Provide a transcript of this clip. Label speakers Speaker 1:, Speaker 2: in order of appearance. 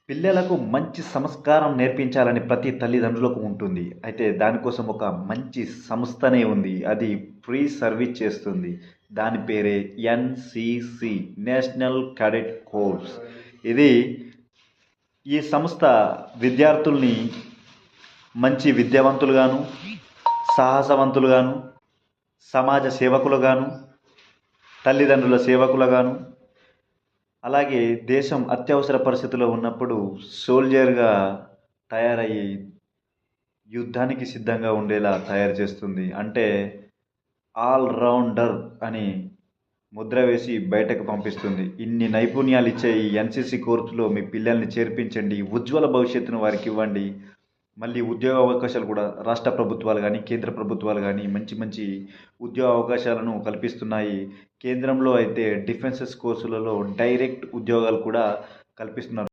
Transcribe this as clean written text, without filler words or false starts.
Speaker 1: పిల్లలకు మంచి సంస్కారం నేర్పించాలని ప్రతి తల్లిదండ్రులకు ఉంటుంది. అయితే దానికోసం ఒక మంచి సంస్థనే ఉంది. అది ఫ్రీ సర్వీస్ చేస్తుంది. దాని పేరే ఎన్‌సీసీ నేషనల్ కాడెట్ కోర్స్. ఇది ఈ సంస్థ విద్యార్థుల్ని మంచి విద్యావంతులుగాను, సాహసవంతులుగాను, సమాజ సేవకులుగాను, తల్లిదండ్రుల సేవకులుగాను, అలాగే దేశం అత్యవసర పరిస్థితిలో ఉన్నప్పుడు సోల్జర్‌గా తయారయ్యి యుద్ధానికి సిద్ధంగా ఉండేలా తయారు చేస్తుంది. అంటే ఆల్ రౌండర్ అని ముద్ర వేసి బయటకు పంపిస్తుంది. ఇన్ని నైపుణ్యాలు ఇచ్చే ఈ ఎన్‌సీసీ కోర్సులో మీ పిల్లల్ని చేర్పించండి. ఉజ్వల భవిష్యత్తును వారికివ్వండి. మళ్ళీ ఉద్యోగ అవకాశాలు కూడా రాష్ట్ర ప్రభుత్వాలు గానీ, కేంద్ర ప్రభుత్వాలు గానీ మంచి మంచి ఉద్యోగ అవకాశాలను కల్పిస్తున్నాయి. కేంద్రంలో అయితే డిఫెన్సెస్ కోర్సులలో డైరెక్ట్ ఉద్యోగాలు కూడా కల్పిస్తున్నారు.